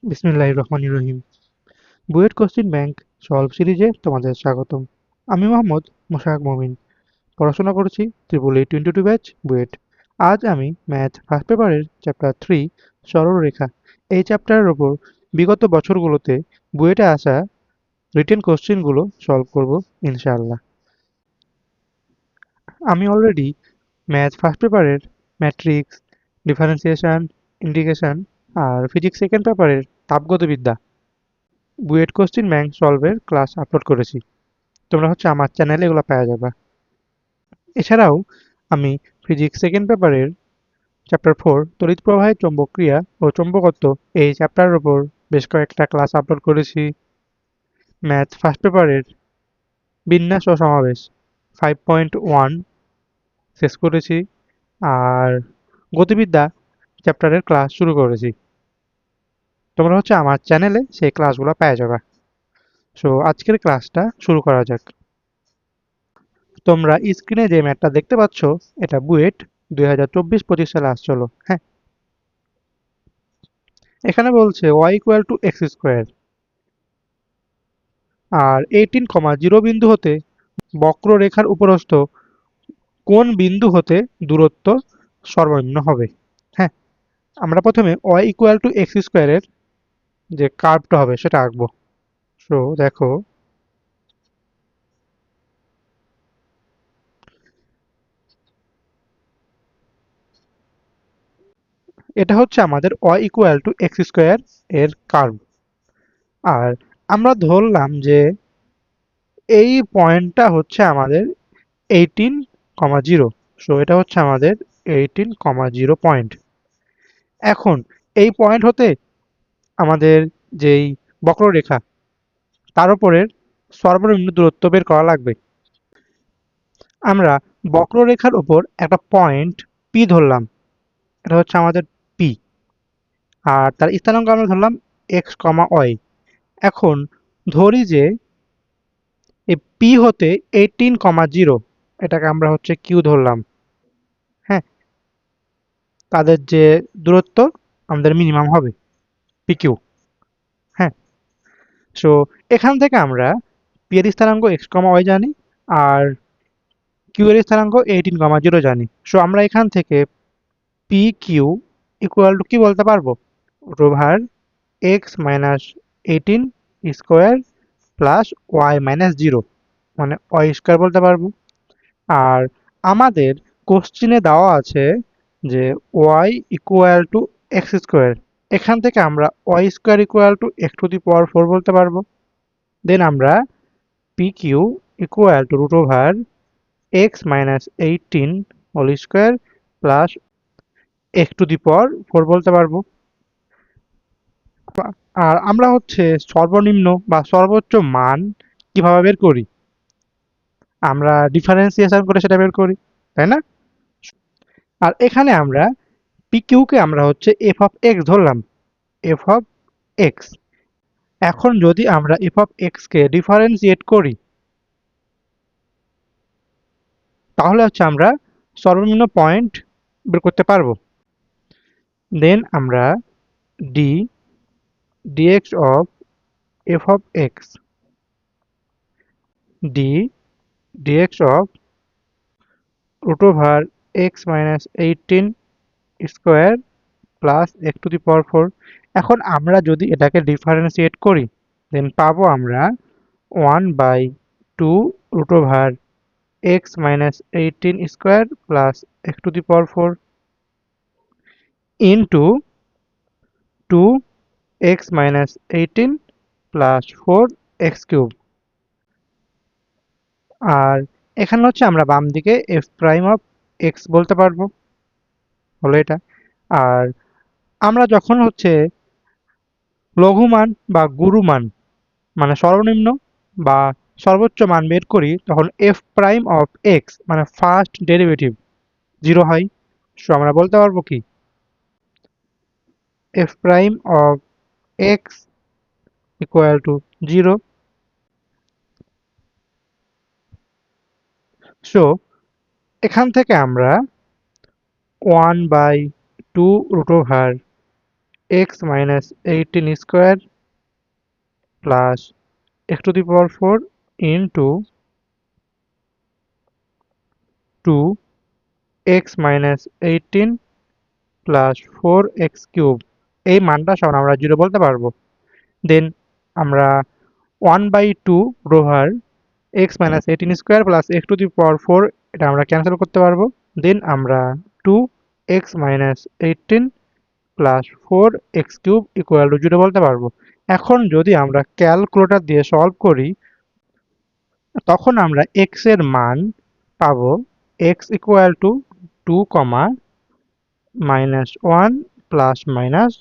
বিসমিল্লাহির রহমানির রহিম। BUET question bank solve সিরিজে তোমাদের স্বাগতম। আমি মোহাম্মদ মোশাররফ মমিন। পড়াশোনা করছি ট্রিপল এইট 22 ব্যাচ বুয়েট। আজ আমি ম্যাথ ফার্স্ট পেপারের চ্যাপ্টার 3 সরলরেখা এই চ্যাপ্টারের ওপর বিগত বছরগুলোতে বুয়েটে আসা রিটেন কোশ্চেনগুলো সলভ করব ইনশাআল্লাহ। আমি অলরেডি ম্যাথ ফার্স্ট পেপারের ম্যাট্রিক্স, ডিফারেন্সিয়েশন, ইন্টিগ্রেশন আর ফিজিক্স সেকেন্ড পেপারের তাপগতবিদ্যা বুয়েট কোশ্চেন ব্যাংক সলভের ক্লাস আপলোড করেছি। তোমরা আমার চ্যানেলে এগুলো পাওয়া যাবে। এছাড়াও আমি ফিজিক্স সেকেন্ড পেপারের চ্যাপ্টার 4 তড়িৎ প্রবাহের চৌম্বকক্রিয়া ও চৌম্বকত্ব এই চ্যাপ্টারের উপর বেশ কয়েকটা ক্লাস আপলোড করেছি। ম্যাথ ফার্স্ট পেপারের বিন্যাস ও সমাবেশ 5.1 শেষ করেছি। আর গতিবিদ্যা চ্যাপ্টারের ক্লাস শুরু করেছি। তোমরা আমার চ্যানেলে সেই ক্লাসগুলো পেয়ে যাবে। সো আজকের ক্লাসটা শুরু করা যাক। তোমরা স্ক্রিনে যে ম্যাথটা দেখতে পাচ্ছ এটা বুয়েট 2024-25 সালে আসছিল। হ্যাঁ, এখানে বলছে y equal to x square আর 18,0 বিন্দু হতে বক্ররেখার উপরস্থ কোন বিন্দু হতে দূরত্ব সর্বনিম্ন হবে। হ্যাঁ, আমরা প্রথমে y ইকুয়াল টু এক্স স্কোয়ারের যে কার্ভটা হবে সেটা আঁকবো। সো দেখো, এটা আমাদের y equal to x square এর কার্ভ। আর আমরা ধরলাম যে এই পয়েন্টটা আমাদের 18,0। সো এটা আমাদের 18,0 পয়েন্ট। এখন এই পয়েন্ট হতে আমাদের যেই বক্ররেখা তার উপরের সর্বনিম্ন দূরত্ব বের করা লাগবে। আমরা বক্ররেখার উপর একটা পয়েন্ট পি ধরলাম, এটা আমাদের পি। আর তার স্থানাঙ্ক আমরা ধরলাম এক্স কমা ওয়াই। এখন ধরি যে এই পি হতে 18,0 এটাকে আমরা কিউ ধরলাম। হ্যাঁ, তাদের যে দূরত্ব আমাদের মিনিমাম হবে পিকিউ। হ্যাঁ, সো এখান থেকে আমরা পি এর স্থানাঙ্ক এক্স কমা ওয়াই জানি আর কিউ এর স্থানাঙ্ক 18,0 জানি। সো আমরা এখান থেকে পি কিউ ইকুয়াল টু কি বলতে পারবো, root over x minus 18 square plus y minus 0 মানে ওয়াই স্কোয়ার বলতে পারবো। আর আমাদের কোশ্চিনে দেওয়া আছে যে Y equal to x square, এখান থেকে আমরা Y square equal to X to the power 4 বলতে পারবো। দেন আমরা P Q equal to root over x minus 18 whole square plus X to the power 4 বলতে পারবো। আর আমরা সর্বনিম্ন বা সর্বোচ্চ মান কিভাবে বের করি, আমরা ডিফারেন্সিয়েশন করে সেটা বের করি, তাই না? আর এখানে আমরা PQ কে আমরা এফ অফ এক্স ধরলাম, এফ অফ এক্স। এখন যদি আমরা F of x K differentiate করি তাহলে আমরা সর্বনিম্ন পয়েন্ট বের করতে পারবো। দেন আমরা d dx of F of X, d dx of root over x minus 18 square plus X to the power 4। এখন আমরা যদি এটাকে ডিফারেন্সিয়েট করি দেন পাবো আমরা 1/2 root over x minus 18 square plus X to the power 4 into 2x minus 18 plus 4x cube. আর এখানে আমরা বাম দিকে এফ প্রাইম অফ এক্স বলতে পারবো, হলো এটা। আর আমরা যখন লঘুমান বা গুরুমান মানে সর্বনিম্ন বা সর্বোচ্চ মান বের করি তখন এফ প্রাইম অফ এক্স মানে ফার্স্ট ডেরিভেটিভ 0 হয়। সো আমরা বলতে পারবো কি F prime of x equal to 0। So এখান থেকে আমরা 1/2 root over x minus 18 square plus x to the power 4 into 2x minus 18 plus 4x cube এই মানটা সমান আমরা 0 বলতে পারবো। দেন আমরা 1/2 rover x minus 18 square plus x to the power 4 এটা আমরা ক্যান্সেল করতে পারবো। দেন আমরা 2x minus 18 plus 4x cube equal to 0 বলতে পারবো। এখন যদি আমরা ক্যালকুলেটর দিয়ে সলভ করি তখন আমরা x এর মান পাবো x equal to 2, minus 1 plus minus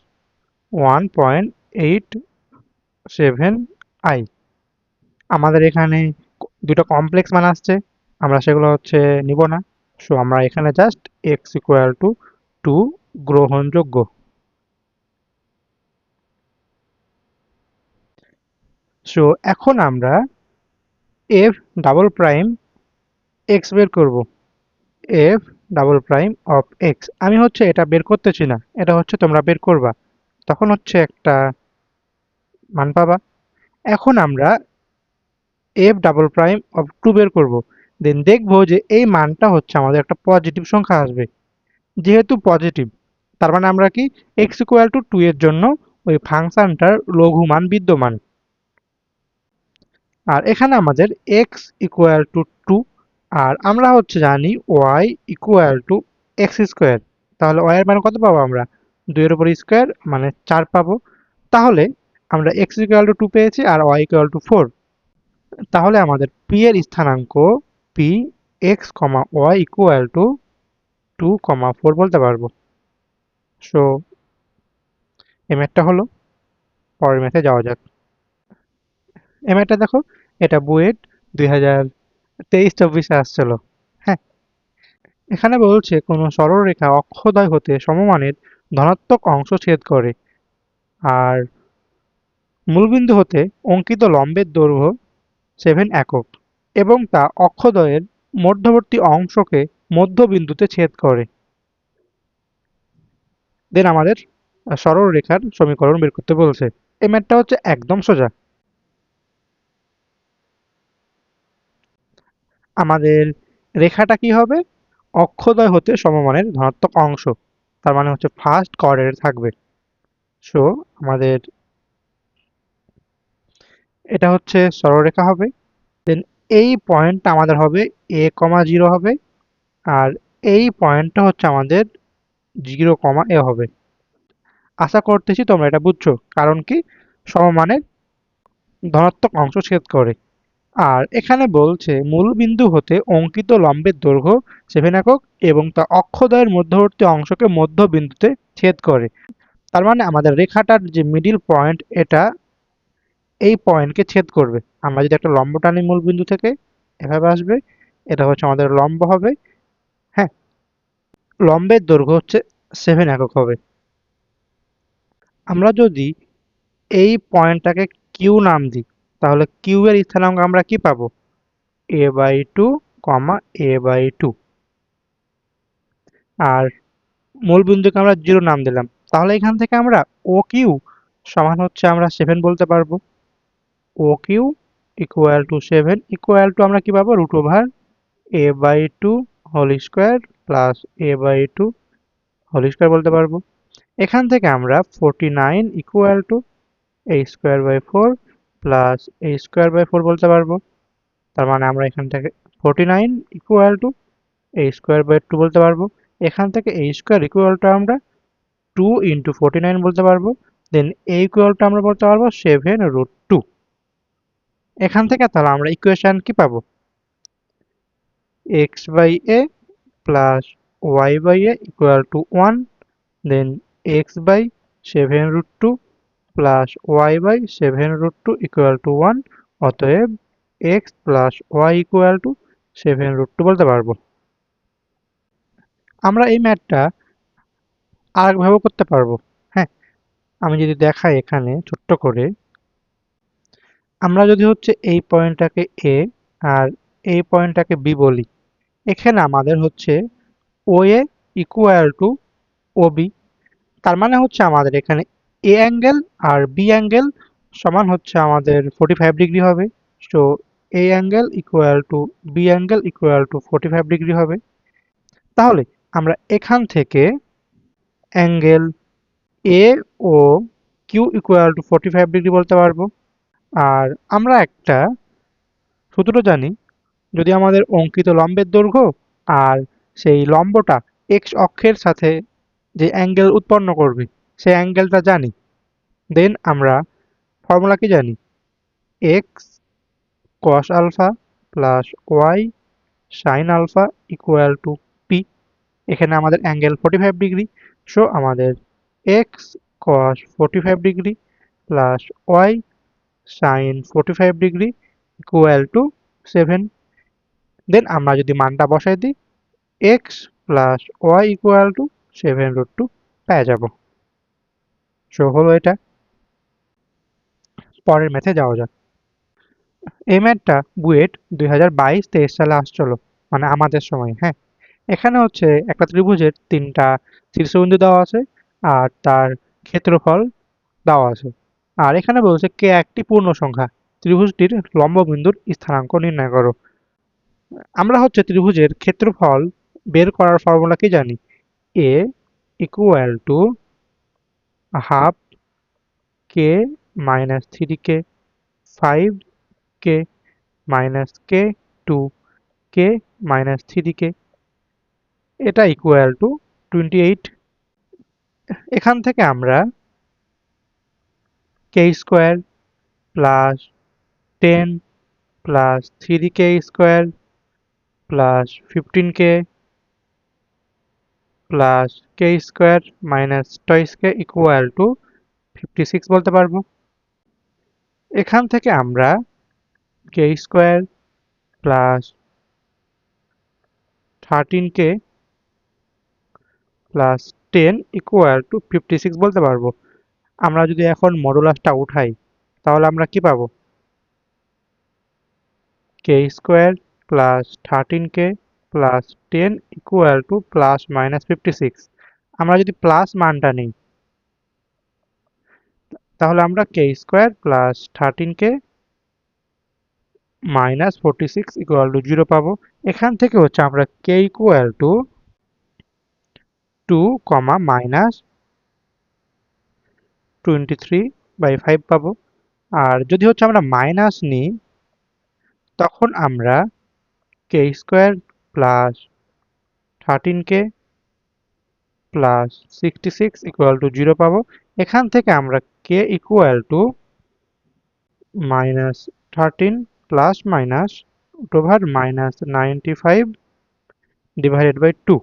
1.87i। আমাদের এখানে দুটো কমপ্লেক্স মান আসছে, আমরা সেগুলো হচ্ছে নিব না। সো আমরা এখানে জাস্ট x ইকুয়াল টু 2 গ্রহণযোগ্য। সো এখন আমরা f ডাবল প্রাইম x বের করব। f double prime of x আমি হচ্ছে এটা বের করতেছি না, এটা হচ্ছে তোমরা বের করবা, তখন হচ্ছে একটা মান পাবা। এখন আমরা f ডাবল প্রাইম অফ 2 বের করব। দেন দেখবো যে এই মানটা হচ্ছে আমাদের একটা পজিটিভ সংখ্যা আসবে। যেহেতু পজিটিভ তার মানে আমরা কি x ইকুয়াল টু 2 এর জন্য ওই ফাংশনটার লঘু মান বিদ্যমান। আর এখানে আমাদের x ইকুয়াল টু 2 আর আমরা হচ্ছে জানি y equal to x square. তাহলে y এর মান কত পাবো আমরা? 2 এর উপর স্কোয়ার মানে 4 পাবো। তাহলে আমরা x ইকুয়াল টু 2 পেয়েছি আর y ইকুয়াল টু 4। তাহলে আমাদের p এর স্থানাঙ্ক p x, y equal to 2, 4 বলতে পারবো। সো এই ম্যাথটা হলো। পরের ম্যাথে যাওয়া যাক। এই ম্যাথটা দেখো, এটা বুয়েট 2023-24 আসছিল। হ্যাঁ, এখানে বলছে কোনো সরলরেখা অক্ষদ্বয় হতে সমমানের ধনাত্মক অংশ ছেদ করে আর মূলবিন্দু হতে অঙ্কিত লম্বের দৈর্ঘ্য 7 একক এবং তা অক্ষদ্বয়ের মধ্যবর্তী অংশকে মধ্যবিন্দুতে ছেদ করে। দেন আমাদের সরলরেখার সমীকরণ বের করতে বলছে। এই ম্যাথটা হচ্ছে একদম সোজা। আমাদের রেখাটা কি হবে? অক্ষদ্বয় হতে সমমানের ধনাত্মক অংশ, তার মানে হচ্ছে ফার্স্ট কোঅর্ডিনেট থাকবে। সো আমাদের এটা হচ্ছে সরলরেখা হবে। দেন এই পয়েন্টটা আমাদের হবে a, 0 হবে আর এই পয়েন্টটা হচ্ছে আমাদের 0, a হবে। আশা করতেছি তোমরা এটা বুঝছো, কারণ কি সমমানের ধনাত্মক অংশ ছেদ করে। আর এখানে বলছে মূল বিন্দু হতে অঙ্কিত লম্বের দৈর্ঘ্য 7 একক এবং তা অক্ষদ্বয়ের মধ্যবর্তী অংশকে মধ্য বিন্দুতে ছেদ করে। তার মানে আমাদের রেখাটার যে মিডিল পয়েন্ট এটা এই পয়েন্টকে ছেদ করবে। আমরা যদি একটা লম্ব টানি মূল বিন্দু থেকে, এভাবে আসবে, এটা হচ্ছে আমাদের লম্ব হবে। হ্যাঁ, লম্বের দৈর্ঘ্য হচ্ছে 7 একক হবে। আমরা যদি এই পয়েন্টটাকে কিউ নাম দিই তাহলে কিউ এর স্থানাঙ্ক আমরা কি পাবো? a/2, a/2। আর মূল বিন্দুকে আমরা 0 নাম দিলাম, তাহলে এখান থেকে আমরা ও কিউ সমান হচ্ছে আমরা 7 বলতে পারবো। O Q equal to 7 equal to আমরা কি পাবো? √a/2 whole square plus a/2 whole square বলতে পারবো। এখান থেকে আমরা 49 equal to a²/4 plus a²/4 বলতে পারবো। তার মানে আমরা এখান থেকে 49 ইকুয়াল টু a²/2 বলতে পারবো। এখান থেকে a² ইকুয়াল টু আমরা 2 ইন্টু 49 বলতে পারবো। দেন a ইকুয়াল টু আমরা বলতে পারবো 7√2। এখান থেকে তাহলে আমরা ইকুয়েশন কি পাবো? x/a plus y/a equal to 1, then x/7√2 plus y/7√2 equal to 1। অতএব x plus y equal to 7√2 বলতে পারবো। আমরা এই ম্যাথটা আরেকভাবেও করতে পারবো। হ্যাঁ, আমি যদি দেখাই এখানে ছোট্ট করে, আমরা যদি হচ্ছে এই পয়েন্টটাকে a আর এই পয়েন্টটাকে b বলি, এখানে আমাদের হচ্ছে OA ইকুয়াল টু OB। তার মানে হচ্ছে আমাদের এখানে এ অ্যাঙ্গেল আর বি অ্যাঙ্গেল সমান হচ্ছে আমাদের 45 ডিগ্রি হবে। So A angle equal to B angle equal to 45 degree হবে। তাহলে আমরা এখান থেকে angle A O Q equal to 45 degree বলতে পারবো। আর আমরা একটা সূত্র জানি, যদি আমাদের অঙ্কিত লম্বের দৈর্ঘ্য আর সেই লম্বটা এক্স অক্ষের সাথে যে অ্যাঙ্গেল উৎপন্ন করবে সেই অ্যাঙ্গেলটা জানি, দেন আমরা ফর্মুলা কি জানি, x cos alpha plus y sine alpha equal to p. এখানে আমাদের অ্যাঙ্গেল 45 ডিগ্রি, সো আমাদের x cos 45 degree plus y sine 45 degree equal to 7। Then আমরা যদি মানটা বসাই দিই, x plus Y equal to 7√2 পেয়ে যাব। সো হলো এটা। পরের ম্যাথে যাওয়া যাক। এই ম্যাথটা বুয়েট 2022-23 সালে আসছিল, মানে আমাদের সময়। হ্যাঁ, এখানে হচ্ছে একটা ত্রিভুজের 3টা শীর্ষবিন্দু দেওয়া আছে আর তার ক্ষেত্রফল দেওয়া আছে। আর এখানে বলছে কে একটি পূর্ণ সংখ্যা, ত্রিভুজটির লম্ব বিন্দুর স্থানাঙ্ক নির্ণয় করো। আমরা হচ্ছে ত্রিভুজের ক্ষেত্রফল বের করার ফর্মুলা কি জানি, A equal to half K minus 3k 5k minus K 2k minus 3k, এটা ইকুয়াল টু 28। এখান থেকে আমরা K square plus 10 plus 3k square plus 15k plus K square minus twice K equal to 56 বলতে পারবো। এখান থেকে আমরা K square plus 13k plus 10 equal to 56 বলতে পারবো। আমরা যদি এখন মডুলাসটা উঠাই তাহলে আমরা কি পাবো, K square plus 13k plus 10 equal to plus minus 56। আমরা যদি প্লাস মানটা নিই তাহলে আমরা K square plus 13k minus 46 equal to 0 পাবো। এখান থেকে হচ্ছে আমরা কে ইকুয়াল টু 2 কমা মাইনাস 23/5 পাবো। আর যদি হচ্ছে আমরা মাইনাস নিই তখন আমরা K square plus 13k plus 66 equal to 0 পাবো। এখান থেকে আমরা K equal to minus 13 plus minus over minus 95 divided by 2।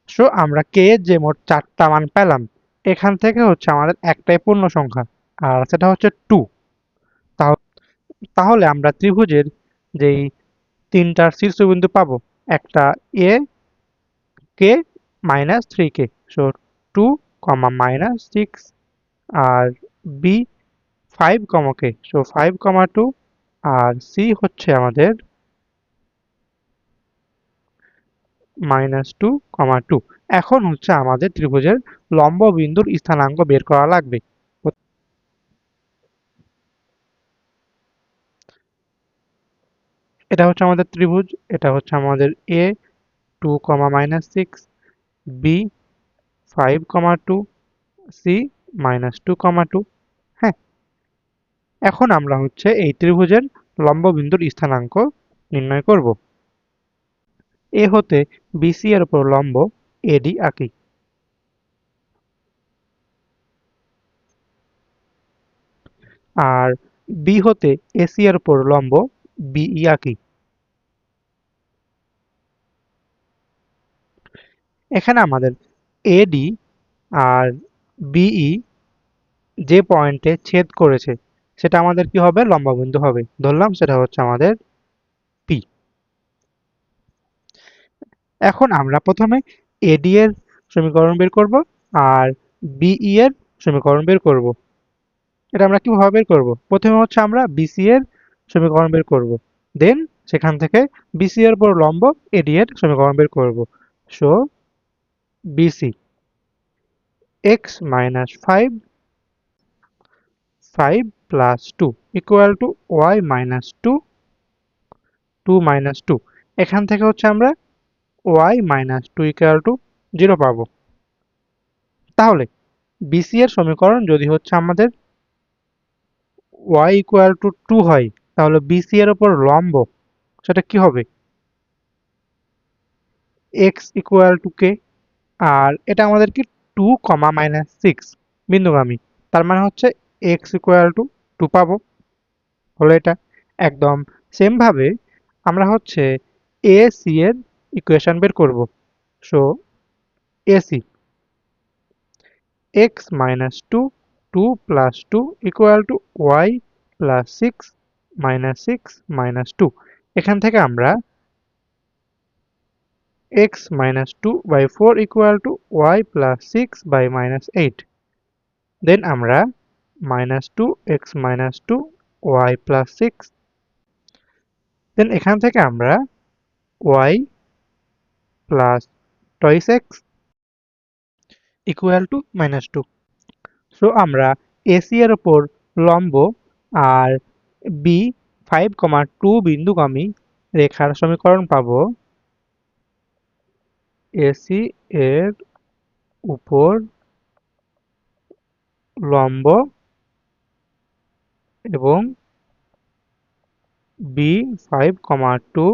So আমরা কে এর যে মোট 4টা মান পেলাম, এখান থেকে হচ্ছে আমাদের একটাই পূর্ণ সংখ্যা আর সেটা হচ্ছে 2। তাহলে আমরা ত্রিভুজের যেই 3টা শীর্ষবিন্দু পাবো, একটা A K minus 3k, so 2 কমা মাইনাস 6, আর বি 5 কমা কে, সো 5 কমা 2, আর সি হচ্ছে আমাদের মাইনাস 2 কমা 2। এখন হচ্ছে আমাদের ত্রিভুজের লম্ব বিন্দুর স্থানাঙ্ক বের করা লাগবে। এটা হচ্ছে আমাদের ত্রিভুজ, এটা হচ্ছে আমাদের এ 2 কমা মাইনাস 6, বি 5 কমা 2, সি মাইনাস 2 কমা 2। হ্যাঁ, এখন আমরা হচ্ছে এই ত্রিভুজের লম্ব বিন্দুর স্থানাঙ্ক নির্ণয় করব। এ হতে বিসি এর উপর লম্ব এডি আঁকি। আর বি হতে এসি এর উপর লম্ব বিই আঁকি। এখানে আমাদের এডি আর বিই যে পয়েন্টে ছেদ করেছে সেটা আমাদের কি হবে, লম্ববিন্দু হবে। ধরলাম সেটা হচ্ছে আমাদের পি। এখন আমরা প্রথমে এডি এর সমীকরণ বের করব আর বিই এর সমীকরণ বের করব। এটা আমরা কিভাবে বের করব, প্রথমে হচ্ছে আমরা বিসি এর সমীকরণ বের করব, দেন সেখান থেকে বিসি এর উপর লম্ব এডি এর সমীকরণ বের করব। So BC x minus 5 5 plus 2 equal to y minus 2 2 minus 2। এখান থেকে হচ্ছে আমরা y মাইনাস 2 ইকুয়াল টু 0 পাবো। তাহলে BC এর সমীকরণ যদি হচ্ছে আমাদের y ইকুয়াল টু 2 হয়, তাহলে BC এর উপর লম্ব সেটা কি হবে? x equal to k। আর এটা আমাদের কি 2 কমা মাইনাস 6 বিন্দুগামী, তার মানে হচ্ছে x ইকুয়াল টু 2 পাবো। হলো এটা। একদম সেম ভাবে আমরা হচ্ছে AC এর ইকুয়েশন বের করব। So AC x minus 2 2 plus 2 equal to y plus 6 minus 6 minus 2। এখান থেকে আমরা x minus 2 by 4 equal to y plus 6 by minus 8। দেন আমরা minus 2 x minus 2 y plus 6। দেন এখান থেকে আমরা y plus twice x equal to minus 2। So আমরা AC এর উপর লম্ব আর B 5,2 বিন্দুগামী রেখার সমীকরণ পাবো। AC এর উপর লম্ব এবং B 5,2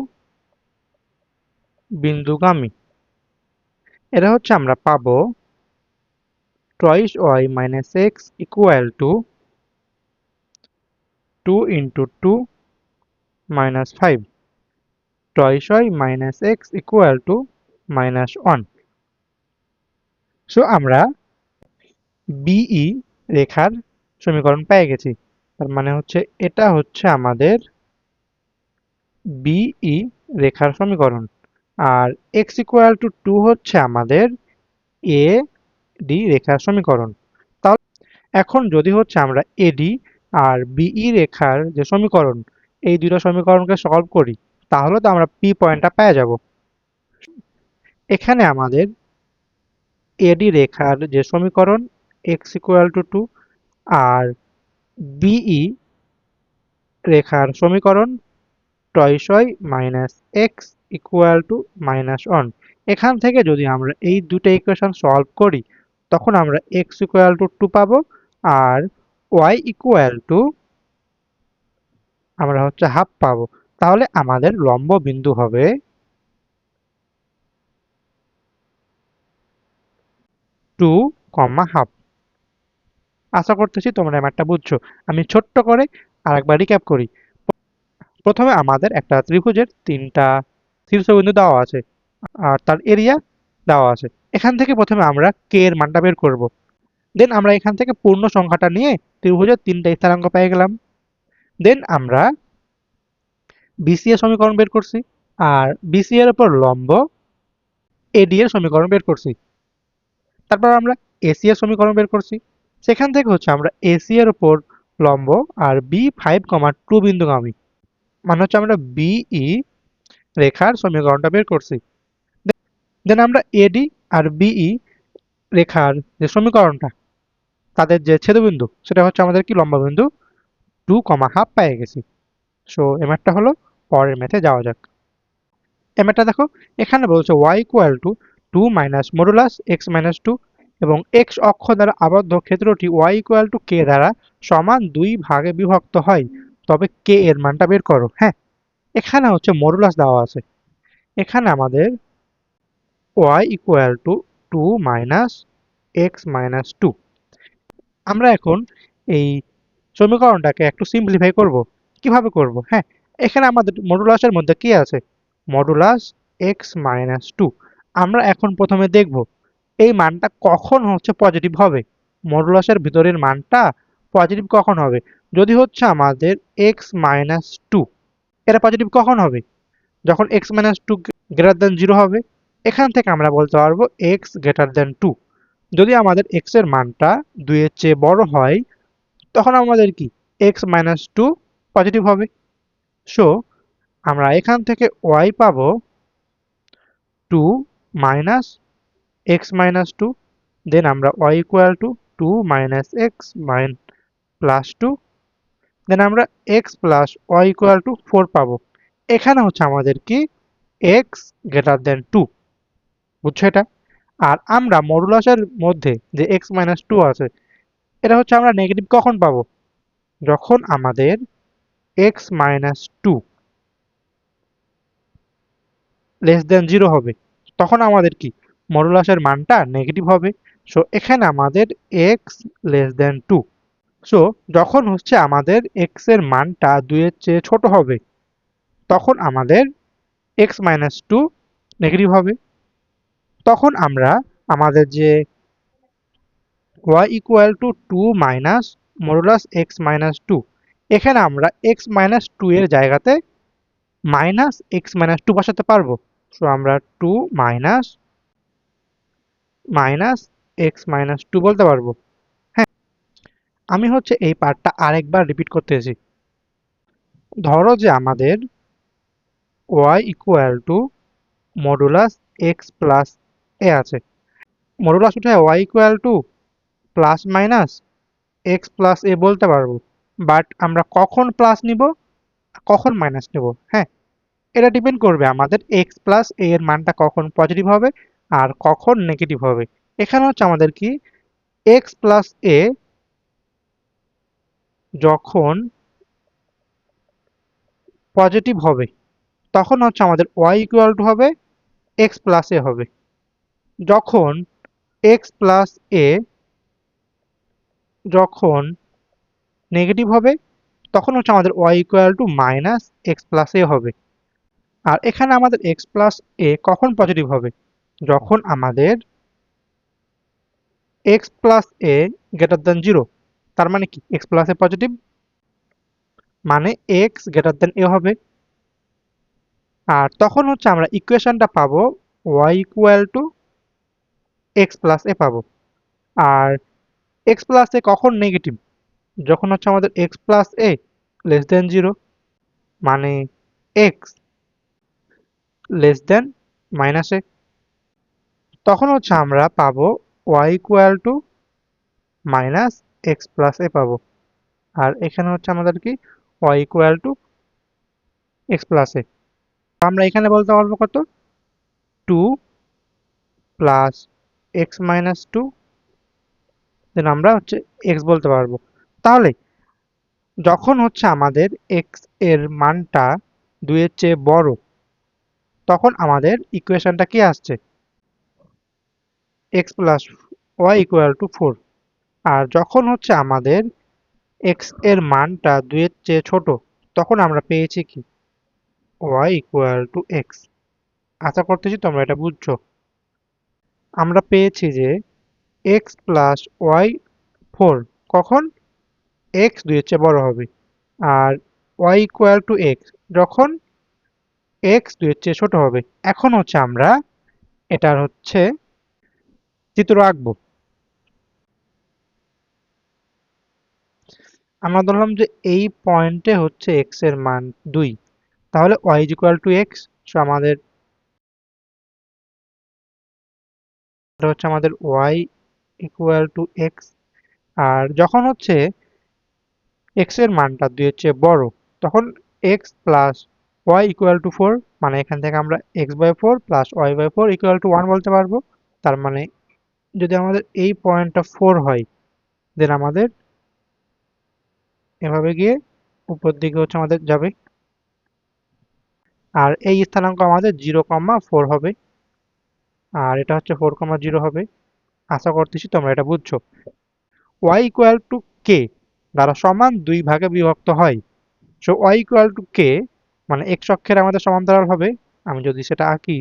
বিন্দুগামী, এটা হচ্ছে আমরা পাবো twice y minus x equal to 2 into 2 minus 5 twice y minus x equal to minus 1। So আমরা BE রেখার সমীকরণ পেয়ে গেছি। তার মানে হচ্ছে এটা হচ্ছে আমাদের BE রেখার সমীকরণ। আর x equal to 2 হচ্ছে আমাদের AD রেখার সমীকরণ। তাহলে এখন যদি হচ্ছে আমরা AD আর BE রেখার যে সমীকরণ, এই দুটো সমীকরণকে সলভ করি, তাহলে তো আমরা P পয়েন্টটা পেয়ে যাব। এখানে আমাদের AD রেখার যে সমীকরণ x equal to 2 R BE রেখার সমীকরণ twice y minus x equal to minus 1। এখান থেকে যদি আমরা এই দুটো ইকুয়েশন সলভ করি, তখন আমরা x equal to 2 পাবো আর y equal to আমরা হচ্ছে হাফ পাবো। তাহলে আমাদের লম্ব বিন্দু হবে 2, হাফ। আশা করতেছি তোমরা ম্যাথটা বুঝছো। আমি ছোট্ট করে আরেকবার রিক্যাপ করি। প্রথমে আমাদের একটা ত্রিভুজের 3টা শীর্ষবিন্দু দেওয়া আছে আর তার এরিয়া দেওয়া আছে। এখান থেকে প্রথমে আমরা k এর মানটা বের করব। দেন আমরা এখান থেকে পূর্ণ সংখ্যাটা নিয়ে ত্রিভুজের 3টা স্থানাঙ্ক পেয়ে গেলাম। দেন আমরা BC এর সমীকরণ বের করছি আর BC এর উপর লম্ব AD এর সমীকরণ বের করছি। তারপর আমরা AC এর সমীকরণ বের করছি। সেখান থেকে হচ্ছে আমরা AC এর উপর লম্ব আর B 5,2 বিন্দুগামী, মানে হচ্ছে আমরা BE রেখার সমীকরণটা বের করছি। দেন আমরা AD আর BE রেখার যে সমীকরণটা, তাদের যে ছেদবিন্দু, সেটা হচ্ছে আমাদের কি লম্ব বিন্দু 2, হাফ পেয়ে গেছি। সো এই ম্যাথটা হলো। পরের ম্যাথে যাওয়া যাক। এই ম্যাথটা দেখো, এখানে বলছে y equal to 2 minus modulus x minus 2 এবং x অক্ষ দ্বারা আবদ্ধ ক্ষেত্রটি y ইকুয়াল টু k দ্বারা সমান 2 ভাগে বিভক্ত হয়, তবে k এর মানটা বের করো। হ্যাঁ, এখানে হচ্ছে মডুলাস দেওয়া আছে। এখানে আমাদের y equal to 2 minus x minus 2। আমরা এখন এই সমীকরণটাকে একটু সিম্পলিফাই করব। কিভাবে করব? হ্যাঁ, এখানে আমাদের মডুলাসের মধ্যে কি আছে? Modulus x minus 2। আমরা এখন প্রথমে দেখব এই মানটা কখন হচ্ছে পজিটিভ হবে। মডুলাসের ভিতরের মানটা পজিটিভ কখন হবে? যদি হচ্ছে আমাদের x মাইনাস 2, এটা পজিটিভ কখন হবে? যখন x মাইনাস 2 গ্রেটার দেন 0 হবে। এখান থেকে আমরা বলতে পারবো x গ্রেটার দেন 2। যদি আমাদের x এর মানটা 2 এর চেয়ে বড় হয়, তখন আমাদের কি x মাইনাস 2 পজিটিভ হবে। সো আমরা এখান থেকে y পাবো 2 মাইনাস x মাইনাস 2। দেন আমরা y equal to 2 minus x plus two, then আমরা X plus Y equal to 4 পাবো। এখানে হচ্ছে আমাদের কি এক্স গ্রেটার দেন 2, বুঝছো এটা? আর আমরা মডুলাসের মধ্যে যে এক্স মাইনাস টু আছে, এটা হচ্ছে আমরা নেগেটিভ কখন পাবো? যখন আমাদের x minus two less than zero হবে, তখন আমাদের কি মডুলাসের মানটা নেগেটিভ হবে। সো এখানে আমাদের x less than two. So যখন হচ্ছে আমাদের এক্স এর মানটা 2 এর চেয়ে ছোট হবে, তখন আমাদের এক্স মাইনাস টু নেগেটিভ হবে। তখন আমরা আমাদের যে y equal to two minus modulus x minus two, এখানে আমরা এক্স মাইনাস টু এর জায়গাতে মাইনাস এক্স মাইনাস টু বসাতে পারবো। সো আমরা two minus minus x minus two বলতে পারবো। হ্যাঁ, আমি হচ্ছে এই পার্টটা আরেকবার রিপিট করতেছি। ধরো যে আমাদের y equal to modulus X plus A আছে। মডুলাস উঠে y equal to plus minus X plus A বলতে পারবো। বাট আমরা কখন প্লাস নিব, কখন মাইনাস নেব? হ্যাঁ, এটা ডিপেন্ড করবে আমাদের এক্স প্লাস এ এর মানটা কখন পজিটিভ হবে আর কখন নেগেটিভ হবে। এখানে হচ্ছে আমাদের কি এক্স প্লাস এ যখন পজিটিভ হবে, তখন হচ্ছে আমাদের ওয়াই ইকুয়াল টু হবে এক্স প্লাস এ হবে। যখন এক্স প্লাস এ যখন নেগেটিভ হবে, তখন হচ্ছে আমাদের Y equal to minus X plus A হবে। আর এখানে আমাদের এক্স প্লাস এ কখন পজিটিভ হবে? যখন আমাদের X plus A greater than zero. তার মানে কি এক্স প্লাস এ পজিটিভ, মানে এক্স গ্রেটার দেন এ হবে। আর তখন হচ্ছে আমরা ইকুয়েশনটা পাবো Y equal to X plus A পাবো। আর এক্স প্লাস এ কখন নেগেটিভ? যখন হচ্ছে আমাদের X plus A less than zero, মানে X less than minus A. তখন হচ্ছে আমরা পাবো Y equal to minus X plus A পাবো। আর এখানে হচ্ছে আমাদের কি Y equal to X plus A. আমরা এখানে বলতে পারবো কত? Two plus X minus two, then আমরা হচ্ছে এক্স বলতে পারবো। তাহলে যখন হচ্ছে আমাদের এক্স এর মানটা 2 এর চেয়ে বড়, তখন আমাদের ইকুয়েশনটা কি আসছে? X plus Y equal to 4। আর যখন হচ্ছে আমাদের এক্স এর মানটা 2 এর চেয়ে ছোট, তখন আমরা পেয়েছি কি ওয়াই ইকুয়াল টু এক্স। আশা করতেছি তোমরা এটা বুঝছো। আমরা পেয়েছি যে এক্স প্লাস ওয়াই 4 কখন এক্স 2 এর চেয়ে বড় হবে, আর ওয়াই ইকুয়াল টু এক্স যখন এক্স 2 এর চেয়ে ছোট হবে। এখন হচ্ছে আমরা এটার হচ্ছে চিত্র আঁকবো। আমরা ধরলাম যে এই পয়েন্টে হচ্ছে এক্স এর মান 2, তাহলে y is equal to x. So আমাদের এটা হচ্ছে আমাদের ওয়াই ইকুয়াল টু এক্স। আর যখন হচ্ছে এক্স এর মানটা 2 এর চেয়ে বড়, তখন x plus Y equal to 4, মানে এখান থেকে আমরা x by 4 plus y by 4 equal to 1 বলতে পারবো। তার মানে যদি আমাদের এই পয়েন্টটা 4 হয়, দেন আমাদের এভাবে গিয়ে উপর দিকে হচ্ছে আমাদের যাবে। আর এই স্থানাঙ্ক আমাদের 0,4 হবে। আর এটা হচ্ছে 4,0 হবে। আশা করতেছি তোমরা এটা বুঝছো। y ইকুয়াল টু কে দ্বারা সমান 2 ভাগে বিভক্ত হয়। সো y ইকুয়াল টু কে মানে x অক্ষের আমাদের সমান্তরাল হবে। আমি যদি সেটা আঁকি,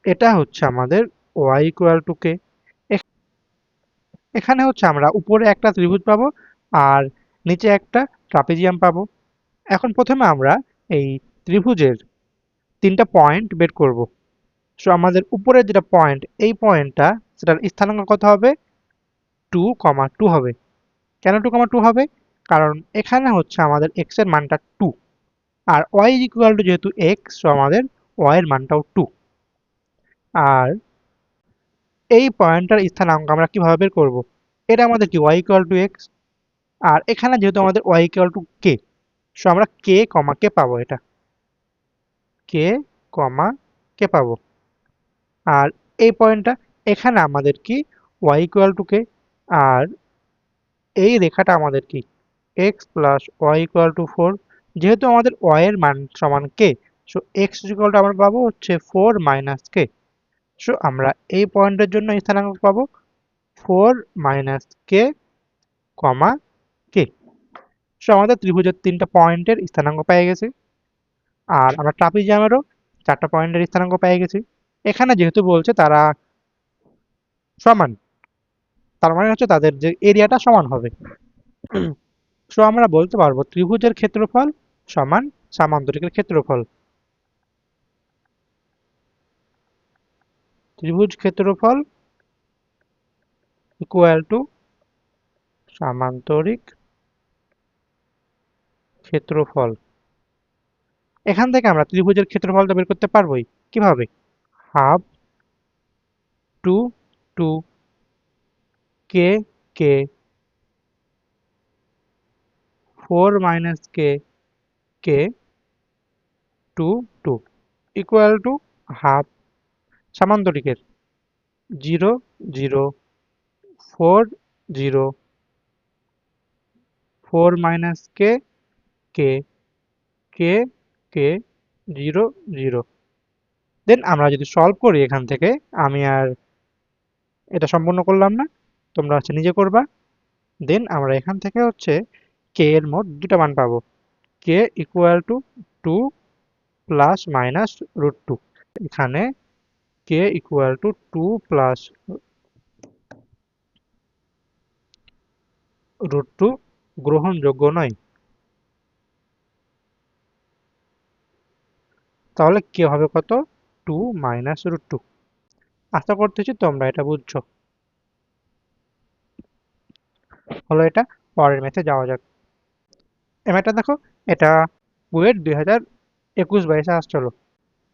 এটা হচ্ছে আমাদের y ইকুয়াল টু কে। এখানে হচ্ছে আমরা উপরে একটা ত্রিভুজ পাবো আর নিচে একটা ট্রাপিজিয়াম পাবো। এখন প্রথমে আমরা এই ত্রিভুজের 3টা পয়েন্ট বের করব। সো আমাদের উপরের যেটা পয়েন্ট, এই পয়েন্টটা সেটার স্থানাঙ্ক কত হবে? 2,2 হবে। কেন 2,2 হবে? কারণ এখানে হচ্ছে আমাদের x এর মানটা 2 আর y ইজ ইকুয়াল টু যেহেতু x, সো আমাদের y এর মানটাও 2। আর এই পয়েন্টটার স্থানাঙ্ক আমরা কিভাবে বের করব? এটা আমাদের কি y ইকুয়াল টু x, আর এখানে যেহেতু আমাদের y equal to k, so আমরা k কমা k পাবো, এটা k কমা k পাবো। আর এই পয়েন্টটা এখানে আমাদের কি y ইকুয়াল টু k, আর এই রেখাটা আমাদের কি x plus y equal to 4। যেহেতু আমাদের y এর মান সমান k, so x equal to আমরা পাবো হচ্ছে 4 মাইনাস k। সো আমরা এই পয়েন্টের জন্য স্থানাঙ্ক পাবো 4 মাইনাস k কমা k। সো আমাদের ত্রিভুজের 3টা পয়েন্টের স্থানাঙ্ক পেয়ে গেছি, আর আমরা ট্রাপিজিয়ামেরও 4টা পয়েন্টের স্থানাঙ্ক পেয়ে গেছি। এখানে যেহেতু বলছে তারা সমান, তার মানে হচ্ছে তাদের যে এরিয়াটা সমান হবে। সো আমরা বলতে পারবো ত্রিভুজের ক্ষেত্রফল সমান সামান্তরিকের ক্ষেত্রফল। ত্রিভুজ ক্ষেত্রফল ইকুয়াল টু সামান্তরিক ক্ষেত্রফল। এখান থেকে আমরা ত্রিভুজের ক্ষেত্রফলটা বের করতে পারবোই। কিভাবে? Half 2 2 k k 4 minus k k 2 2 equal to half সামান্তরিকের 0 0 4 0 4 minus k k k k 0 0। Then আমরা যদি সলভ করি এখান থেকে, আমি আর এটা সম্পূর্ণ করলাম না, তোমরা হচ্ছে নিজে করবা। দেন আমরা এখান থেকে হচ্ছে k এর মোট দুটা মান পাবো, k equal to 2 plus minus root 2। এখানে k equal to 2 plus root 2 গ্রহণযোগ্য নয়। তাহলে k হবে কত? 2 মাইনাস রুট 2। আশা করতেছি তোমরা এটা বুঝছো। হলো এটা। পরের ম্যাথে যাওয়া যাক। এই ম্যাথটা দেখো, এটা বুয়েট 2021-22 আসছিল।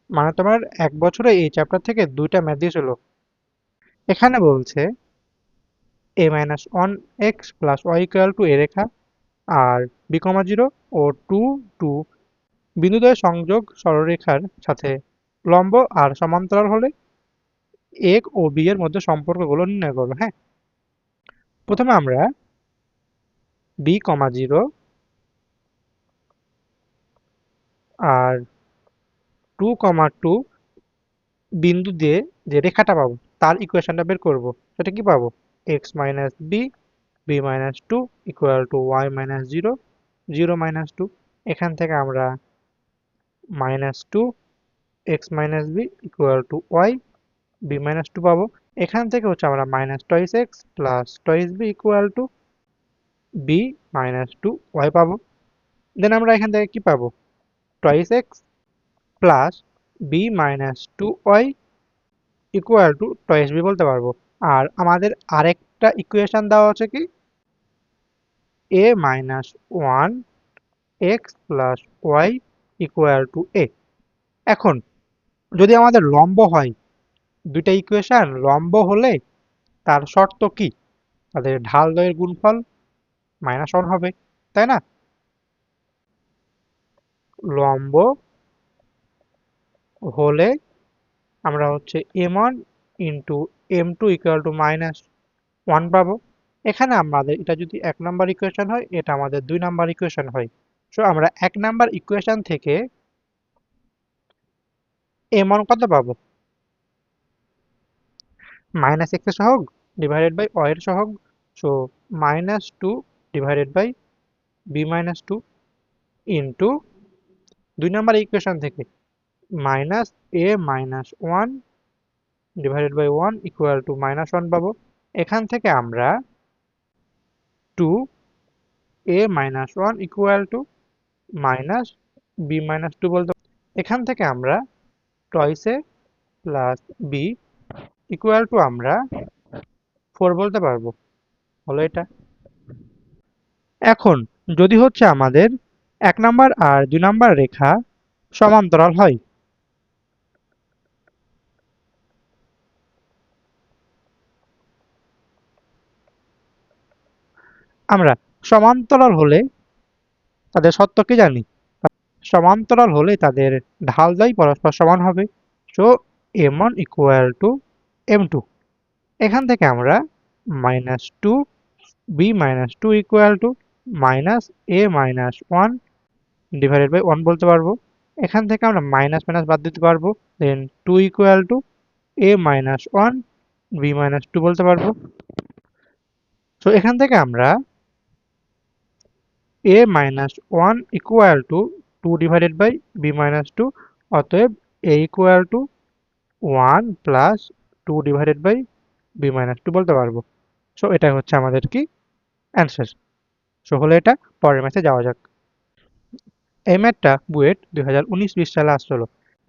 মানে তোমার এক বছরে এই চ্যাপ্টার থেকে 2টা ম্যাথ দিয়েছিল। এখানে বলছে a minus 1x plus y equal to a রেখা আর b, 0 ও 2 2 বিন্দুদ্বয় সংযোগ সরলরেখার সাথে লম্ব আর সমান্তরাল হলে a ও b এর মধ্যে সম্পর্কগুলো নির্ণয় করবে। হ্যাঁ, প্রথমে আমরা b, 0 আর 2, 2 বিন্দু দিয়ে যে রেখাটা পাবো তার ইকুয়েশনটা বের করব। সেটা কি পাবো? x minus b, b minus 2 equal to y minus 0 0 minus 2। এখান থেকে আমরা minus 2 x minus b equal to y b minus 2 পাবো। এখান থেকে হচ্ছে আমরা minus twice x plus twice b equal to b minus 2 y পাবো। দেন আমরা এখান থেকে কি পাবো? Twice x plus b minus 2 y equal to twice b বলতে পারবো। আর আমাদের আরেকটা ইকুয়েশন দেওয়া আছে কি, a minus 1 x plus y equal to a। এখন যদি আমাদের লম্ব হয়, দুইটা ইকুয়েশন লম্ব হলে তার শর্ত কি? তাদের ঢাল দ্বয়ের গুণফল -1 হবে, তাই না? লম্ব হলে আমরা হচ্ছে m1 into m2 equal to -1 পাবো। এখানে আমাদের এটা যদি 1 নাম্বার ইকুয়েশন হয়, এটা আমাদের 2 নাম্বার ইকুয়েশন হয়। সো আমরা 1 নাম্বার ইকুয়েশন থেকে m1 কত পাবো? মাইনাস x এর সহগ ডিভাইডেড বাই y এর সহগ। So -2 divided by b minus 2 into 2 number equation থেকে minus a minus 1 divided by 1 equal to -1 পাবো। এখান থেকে আমরা 2 a minus 1 equal to minus b minus 2 বলতে। এখান থেকে আমরা twice a plus b equal to আমরা 4 বলতে পারবো। হলো এটা। এখন যদি হচ্ছে আমাদের 1 নাম্বার আর 2 নাম্বার রেখা সমান্তরাল হয়, আমরা সমান্তরাল হলে তাদের সত্য কি জানি? সমান্তরাল হলে তাদের ঢালদ্বয় পরস্পর সমান হবে। So m1 equal to m2। এখান থেকে আমরা minus two B minus two equal to minus A minus one divided by one বলতে পারবো। এখান থেকে আমরা মাইনাস মাইনাস বাদ দিতে পারবো। Then two equal to A minus one B minus two বলতে পারবো। সো এখান থেকে আমরা a minus 1 equal to 2 divided by b minus 2, অতএব a equal to 1 plus 2 divided by b minus 2 বলতে পারবো। সো এটা হচ্ছে আমাদের কি অ্যান্সার। সো হলো এটা। পরের ম্যাথে যাওয়া যাক। এই ম্যাথটা বুয়েট 2019-20 সালে আসছিল।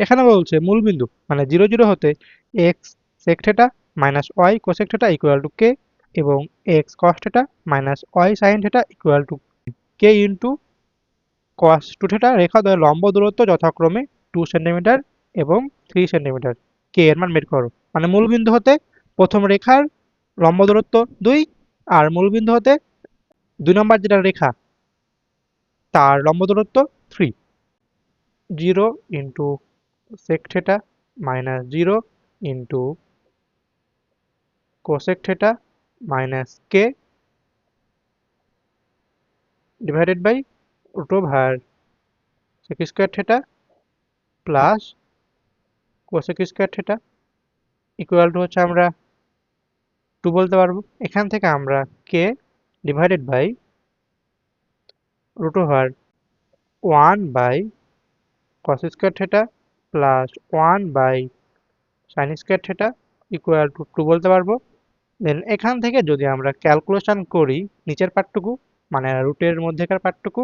এখানে বলছে মূলবিন্দু মানে 0 0 হতে x sec theta minus y cosec theta equal to k এবং x cos theta minus y sin theta equal to k into cos 2 theta রেখাদ্বয়ের লম্ব দূরত্ব যথাক্রমে 2 সেন্টিমিটার এবং 3 সেন্টিমিটার। k এর মান বের করো। মানে মূলবিন্দু হতে প্রথম রেখার লম্ব দূরত্ব 2 আর মূলবিন্দু হতে 2 নম্বর যেটা রেখা তার লম্ব দূরত্ব 3। 0 into sec theta minus 0 into cosec theta minus k divided by root over sec square theta plus cosec square theta equal to হচ্ছে আমরা 2 বলতে পারবো। এখান থেকে আমরা k divided by root over 1 by cos square theta plus 1 by sin square theta equal to 2 বলতে পারবো। দেন এখান থেকে যদি আমরা ক্যালকুলেশন করি নিচের পার্টটুকু মানে রুটের মধ্যেকার পার্টটুকু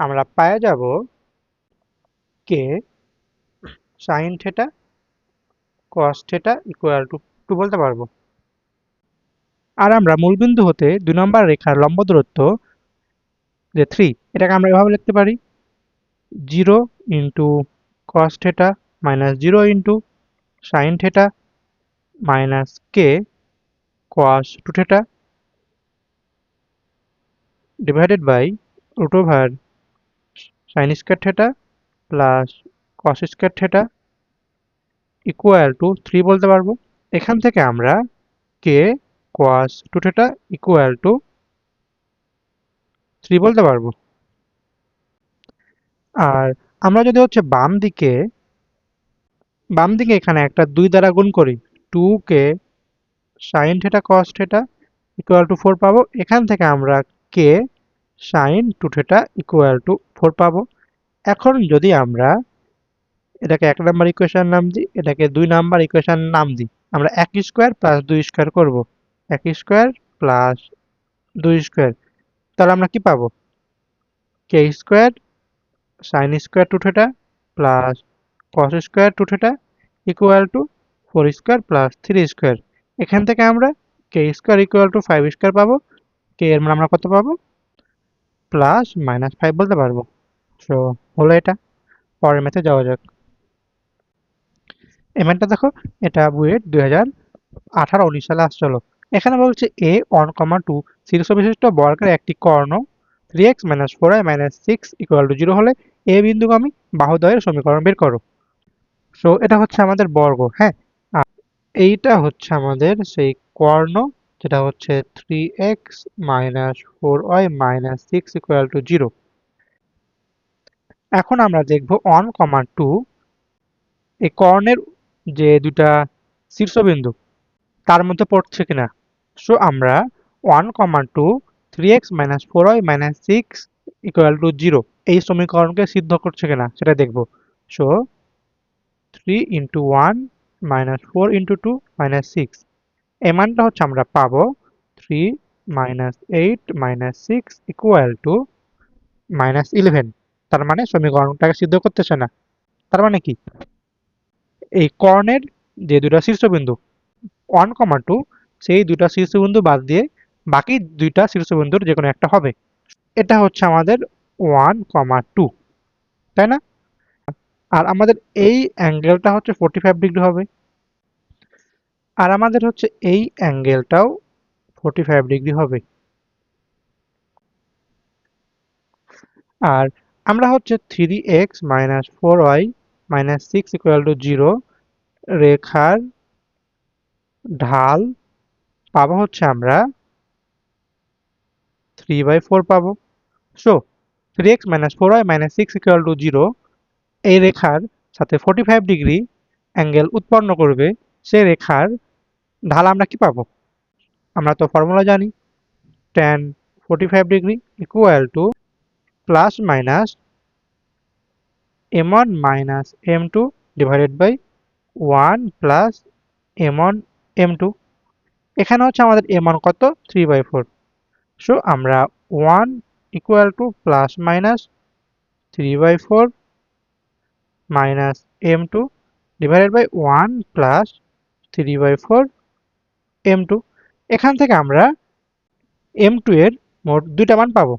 আমরা পাওয়া যাব k sin theta cos theta equal to 2 বলতে পারবো। আর আমরা মূলবিন্দু হতে 2 নম্বর রেখার লম্ব দূরত্ব যে 3 এটাকে আমরা এভাবে লিখতে পারি 0 into cos theta minus 0 into sin theta minus k cos 2 theta divided by root over sin square theta plus cos square theta equal to 3 বলতে পারবো। এখান থেকে আমরা k cos 2 theta equal to 3 বলতে পারবো। আর আমরা যদি হচ্ছে বাম দিকে এখানে একটা 2 দ্বারা গুণ করি 2k sin theta cos theta equal to 4 পাবো। এখান থেকে আমরা k sin 2 theta equal to 4 পাবো। এখন যদি আমরা এটাকে 1 নাম্বার ইকুয়েশন নাম দিই, এটাকে 2 নাম্বার ইকুয়েশন নাম দিই। আমরা 1 স্কয়ার প্লাস 2 স্কয়ার করব। 1 স্কয়ার প্লাস 2 স্কয়ার। তাহলে আমরা কি পাবো? k square sin square 2 theta plus cos square 2 theta equal to 4 square plus 3 square. এখান থেকে আমরা k square equal to 5 square পাবো। k এর মান আমরা কত পাবো? প্লাস মাইনাস 5 বলতে পারবো। সো হলো এটা। পরের ম্যাথে যাওয়া যাক। এই ম্যাথটা দেখো, এটা বুয়েট 2018-19 সালে আসছিল। এখানে বলছে a 1,2 শীর্ষ বিশিষ্ট বর্গের একটি কর্ণ 3x 4y 6 ইকুয়াল টু 0 হলে a বিন্দুগামী বাহুদ্বয়ের সমীকরণ বের করো। সো এটা হচ্ছে আমাদের বর্গ, হ্যাঁ। আর এইটা হচ্ছে আমাদের সেই কর্ণ যেটা হচ্ছে 3x 4y 6 ইকুয়াল টু 0। এখন আমরা দেখব 1,2 এই কর্ণের যে দুটা শীর্ষবিন্দু তার মধ্যে পড়ছে কিনা। সো আমরা 1,2 3x 4y 6 ইকুয়াল টু 0 এই সমীকরণকে সিদ্ধ করছে কিনা সেটা দেখব। So 3 into 1 minus 4 into 2 minus 6 এই মানটা হচ্ছে আমরা পাবো 3 minus 8 minus 6 equal to minus 11। তার মানে সমীকরণটাকে সিদ্ধ করতেছে না। তার মানে কি এই কর্ণের যে দুটা শীর্ষবিন্দু 1,2 সেই দুটা শীর্ষবিন্দু বাদ দিয়ে বাকি দুইটা শীর্ষবিন্দুর যে কোনো একটা হবে। এটা হচ্ছে আমাদের 1,2, তাই না? আর আমাদের এই অ্যাঙ্গেলটা হচ্ছে 45 ডিগ্রি হবে। আর আমাদের হচ্ছে এই অ্যাঙ্গেলটাও 45 ডিগ্রি হবে। আর আমরা হচ্ছে 3x minus 4y minus 6 equal to 0 রেখার ঢাল পাবো হচ্ছে আমরা 3/4 পাবো। So 3x minus 4y minus 6 equal to 0 এই রেখার সাথে 45 ডিগ্রি অ্যাঙ্গেল উৎপন্ন করবে, সে রেখার ঢাল আমরা কি পাবো? আমরা তো ফর্মুলা জানি, tan 45 degree equal to plus minus m1 minus m2 divided by 1 plus m1 m2। এখানে হচ্ছে আমাদের m1 কত? 3/4। সো আমরা 1 equal to plus minus 3/4 minus m2 divided by 1 plus 3/4 m2। এখান থেকে আমরা m2 এর মোট দুইটা মান পাবো,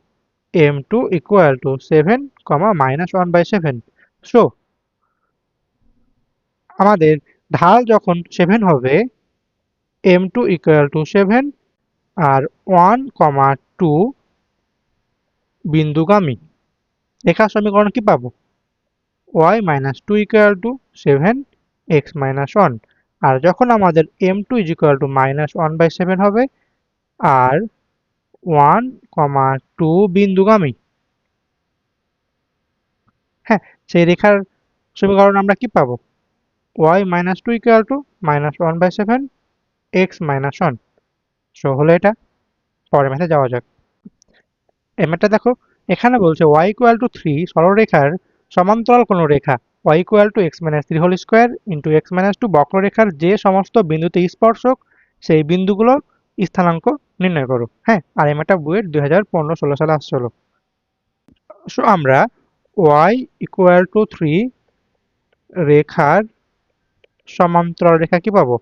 m2 equal to 7, minus 1/7। So আমাদের ঢাল যখন 7 হবে, m2 ইকুয়াল টু 7 আর 1, 2 বিন্দুগামী রেখার সমীকরণ কি পাবো? y minus 2 equal to 7 x minus 1। আর যখন আমাদের m2 is equal to minus 1/7 হবে আর 1, 2 বিন্দুগামী, হ্যাঁ, সেই রেখার সমীকরণ আমরা কি পাবো? y minus 2 equal to minus 1/7 x minus 1। So হলো এটা। পরের ম্যাথে যাওয়া যাক। এই ম্যাথটা দেখো, এখানে বলছে y ইকুয়াল টু 3 সরলরেখার সমান্তরাল কোনো রেখা y equal to x minus 3 whole square into x minus 2 বক্ররেখার যে সমস্ত বিন্দুতে স্পর্শক সেই বিন্দুগুলোর স্থানাঙ্ক নির্ণয় করো। হ্যাঁ, আর এই ম্যাথটা বুয়েট 2015-16 সালে আসছিল। সো আমরা y ইকুয়াল টু 3 রেখার সমান্তরাল রেখা কি পাবো?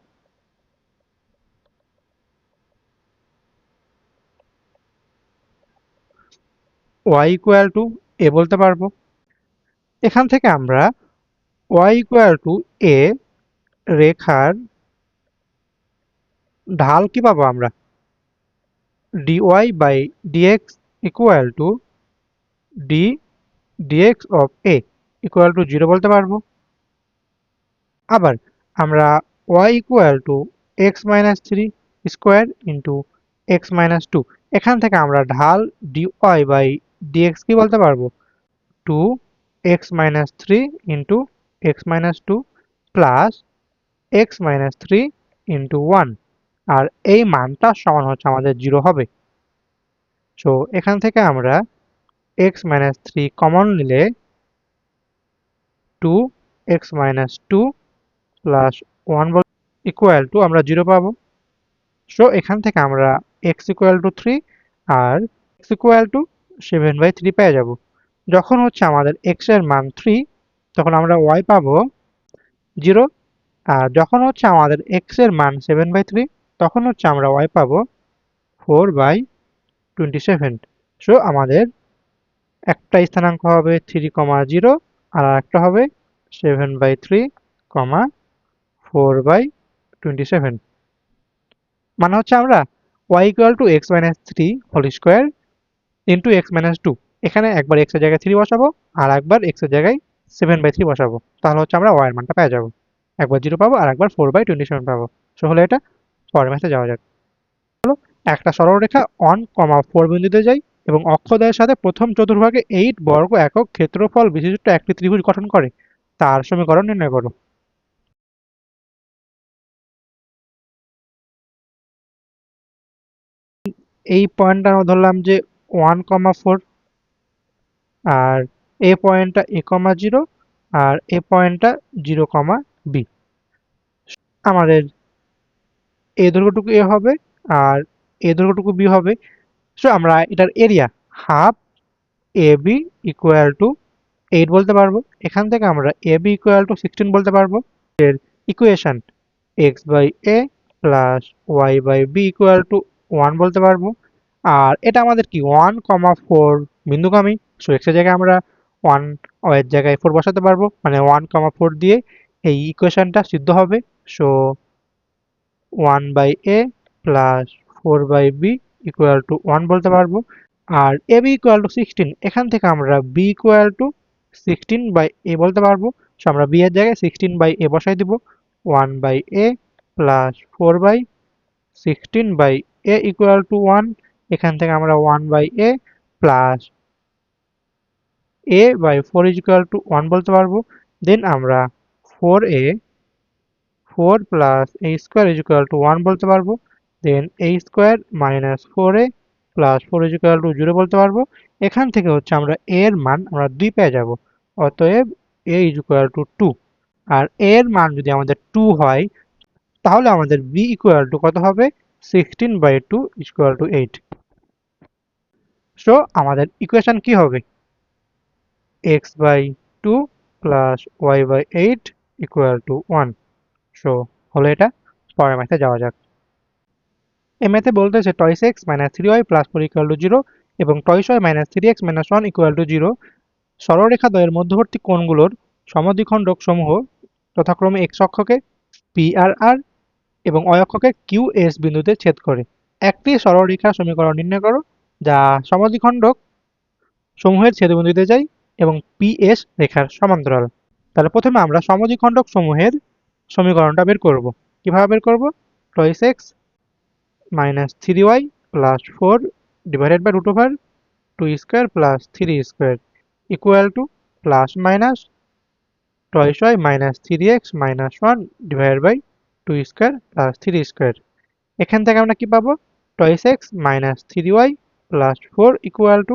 y ইকুয়াল টু a বলতে পারবো। এখান থেকে আমরা y ইকুয়াল টু a রেখার ঢাল কি পাবো আমরা? dy by dx equal to d dx of a equal to 0 বলতে পারবো। আবার আমরা y equal to x minus 3 square into x minus 2, এখান থেকে আমরা ঢাল dy বাই dx কি বলতে পারবো? 2x minus 3 into x minus 2 plus x minus 3 into 1। আর এই মানটা সমান হচ্ছে আমাদের 0 হবে। সো এখান থেকে আমরা x মাইনাস 3 কমন নিলে 2x minus 2 plus 1 equal to আমরা 0 পাবো। সো এখান থেকে আমরা x ইকুয়াল টু 3 আর x ইকুয়াল টু 7/3 পেয়ে যাব। যখন হচ্ছে আমাদের x এর মান 3, তখন আমরা y পাবো 0। আর যখন হচ্ছে আমাদের x এর মান 7/3, তখন হচ্ছে আমরা y পাবো 4/27। সো আমাদের একটা স্থানাঙ্ক হবে 3, 0 আর একটা হবে 7/3, 4/27। মানে হচ্ছে আমরা y equal to x minus 3 whole square into x minus 2, এখানে একবার x এর জায়গায় 3 বসাবো আর একবার x এর জায়গায় 7/3 বসাবো, তাহলে হচ্ছে আমরা y এর মানটা পেয়ে যাবো। একবার 0 পাবো আর একবার 4/27 পাবো। সো হলো এটা। পরের ম্যাথে যাওয়া যাক। একটা সরলরেখা 1, 4 বিন্দুতে যায় এবং অক্ষদ্বয়ের সাথে প্রথম চতুর্ভাগে 8 বর্গ একক ক্ষেত্রফল বিশিষ্ট একটি ত্রিভুজ গঠন করে, তার সমীকরণ নির্ণয় করো। এই পয়েন্টটা আমরা ধরলাম যে 1, 4 আর এই পয়েন্টটা a, 0 আর এই পয়েন্টটা 0, b। আমাদের এই দৈর্ঘ্যটুকু a হবে আর এই দৈর্ঘ্যটুকু b হবে। সো আমরা এটার area half ab equal to 8 বলতে পারবো। এখান থেকে আমরা ab ইকুয়াল টু 16 বলতে পারবো। এর equation x by a plus y by b equal to 1 বলতে পারবো। আর এটা আমাদের কি 1, 4 বিন্দুগামী। সো x এর জায়গায় আমরা 1, y এর জায়গায় 4 বসাতে পারবো, মানে 1, 4 দিয়ে এই ইকুয়েশনটা সিদ্ধ হবে। So 1 by a plus 4 by b equal to 1 বলতে পারবো। আর এ বি ইকুয়াল টু 16, এখান থেকে আমরা B equal to 16 by A বলতে পারবো। সো আমরা বি এর জায়গায় 16 বাই এ বসাই দিব। 1 by A plus 4 by 16 by A equal to 1। এখান থেকে আমরা 1 by A plus A by 4 is equal to 1 বলতে পারবো। দেন আমরা 4a 4 plus a square is equal to 1 বলতে পারবো। Then a square minus 4a plus 4 is equal to 0 বলতে পারবো। এখান থেকে হচ্ছে আমরা a এর মান আমরা 2 পেয়ে যাব। অতএব a ইজ ইকুয়াল টু 2। আর a এর মান যদি আমাদের 2 হয়, তাহলে আমাদের b ইকুয়াল টু কত হবে? 16 by 2 is equal to 8। So আমাদের ইকুয়েশন কি হবে? x by 2 plus y by 8 equal to 1। So হলো এটা। পরের ম্যাথে যাওয়া যাক। এই ম্যাথে বলতেছে twice x minus 3y plus 4 equal to 0 এবং twice y minus 3x minus 1 equal to 0। সরলরেখা দ্বয়ের মধ্যবর্তী কোণগুলোর সমদ্বিখণ্ডক সমূহ যথাক্রমে x অক্ষকে পি আর আর এবং y অক্ষকে কিউ এস বিন্দুতে ছেদ করে। একটি সরলরেখার সমীকরণ নির্ণয় করো যা সমদ্বিখণ্ডক সমূহের ছেদবিন্দুতে যায় এবং পি এস রেখার সমান্তরাল। তাহলে প্রথমে আমরা সমদ্বিখণ্ডক সমূহের সমীকরণটা বের করব। কিভাবে বের করব? Twice x minus 3y plus 4 divided by root over 2 square plus 3 square equal to plus minus twice y minus 3x minus 1 divided by 2 square plus 3 square. এখান থেকে আমরা কি পাবো? Twice x minus 3y plus 4 equal to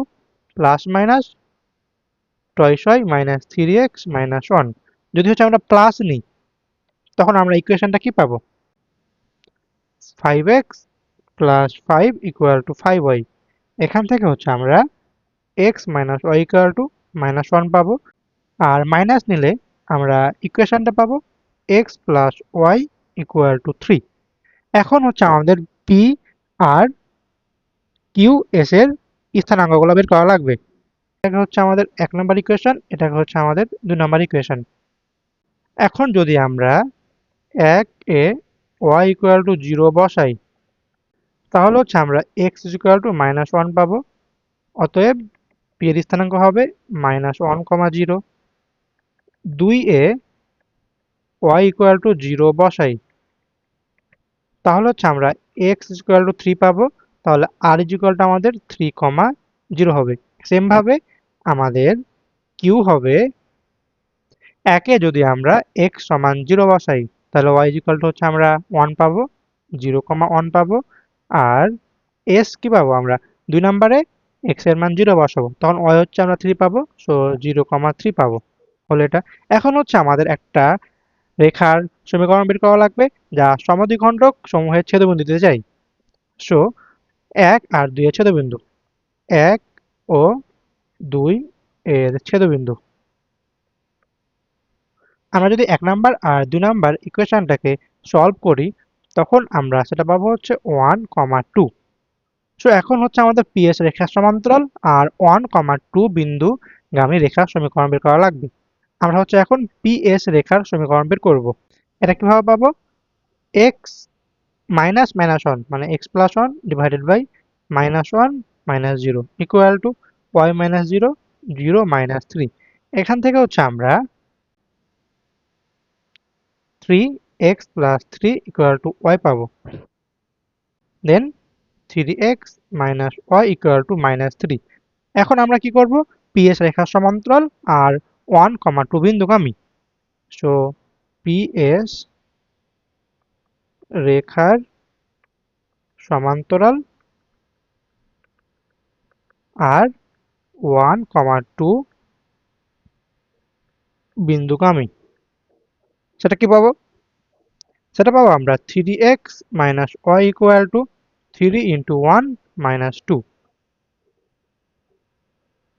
plus minus twice y minus 3x minus 1। যদি হচ্ছে আমরা plus নিই, তখন আমরা ইকুয়েশনটা কি পাবো? 5x plus 5 equal to 5y। এখান থেকে হচ্ছে আমরা x minus y equal to minus 1 পাবো। আর মাইনাস নিলে আমরা ইকুয়েশনটা পাবো x plus y equal to 3। এখন হচ্ছে আমাদের p আর কিউ এস এর স্থানাঙ্কগুলো বের করা লাগবে। এটা হচ্ছে আমাদের 1 নম্বর ইকুয়েশন, এটা হচ্ছে আমাদের 2 নম্বর ইকুয়েশন। এখন যদি আমরা 1 এ y ইকুয়াল টু 0 বসাই, তাহলে হচ্ছে আমরা x ইকুয়াল টু মাইনাস 1 পাবো। অতএব p এর স্থানাঙ্ক হবে minus 1 comma 0। 2 A y equal to 0 বসাই, তাহলে হচ্ছে আমরা x ইকুয়াল টু 3 পাবো। তাহলে r ইকুয়াল টু আমাদের 3 কমা 0 হবে। সেম ভাবে আমাদের q হবে, একে যদি আমরা x সমান 0 বসাই, তাহলে y ইকুয়াল টু হচ্ছে আমরা 1 পাবো, 0 কমা 1 পাবো। আর s কি পাবো আমরা? 2 নম্বরে x এর মান 0 বসাবো, তখন y হচ্ছে আমরা 3 পাবো। সো 0 কমা 3 পাবো। হলো এটা। এখন হচ্ছে আমাদের একটা রেখার সমীকরণ বের করা লাগবে যা সমদ্বিখণ্ডক সমূহের ছেদবিন্দুতে যায়। সো 1 আর 2 এর ছেদবিন্দু, 1 ও 2 এর ছেদবিন্দু। আমরা যদি 1 নাম্বার আর 2 নাম্বার ইকুয়েশনটাকে সলভ করি, তখন আমরা সেটা পাবো হচ্ছে 1, 2। সো এখন হচ্ছে আমাদের পিএস রেখার সমান্তরাল আর 1, 2 বিন্দু গামী রেখার সমীকরণ বের করা লাগবে। আমরা হচ্ছে এখন পিএস রেখার সমীকরণ বের করব। এটা কিভাবে পাবো? x মাইনাস মাইনাস 1 মানে x plus 1 divided by minus 1 minus 0 equal to y minus 0 0 minus 3। এখান থেকে হচ্ছে আমরা 3x plus 3 equal to y পাবো। দেন 3x minus y equal to minus 3। এখন আমরা কি করব? পিএস রেখার সমান্তরাল আর 1, 2 বিন্দুগামী। সো পিএস রেখার সমান্তরাল আর 1, 2 বিন্দুগামী। সেটা কি পাবো? সেটা পাবো আমরা 3x minus y equal to 3 into 1 minus 2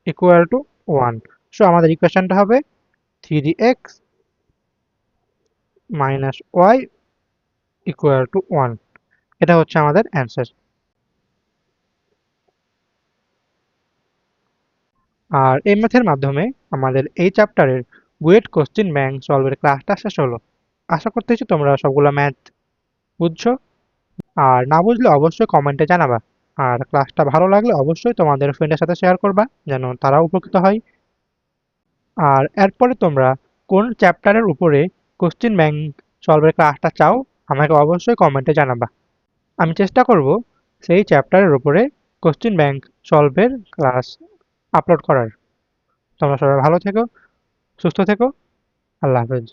equal to 1। So আমাদের ইকুয়েশনটা হবে 3x minus y equal to 1। এটা হচ্ছে আমাদের অ্যান্সার। আর এই ম্যাথের মাধ্যমে আমাদের এই চ্যাপ্টারের বুয়েট কোশ্চেন ব্যাংক সলভের ক্লাসটা শেষ হলো। আশা করতেছি তোমরা সবগুলো ম্যাথ বুঝছো। আর না বুঝলে অবশ্যই কমেন্টে জানাবা। আর ক্লাসটা ভালো লাগলে অবশ্যই তোমাদের ফ্রেন্ডের সাথে শেয়ার করবা যেন তারাও উপকৃত হয়। আর এরপরে তোমরা কোন চ্যাপ্টারের উপরে কোশ্চেন ব্যাংক সলভের ক্লাসটা চাও আমাকে অবশ্যই কমেন্টে জানাবা। আমি চেষ্টা করব সেই চ্যাপ্টারের উপরে কোশ্চেন ব্যাংক সলভের ক্লাস আপলোড করার। তোমরা সবাই ভালো থেকো, সুস্থ থেকো। আল্লাহ হাফেজ।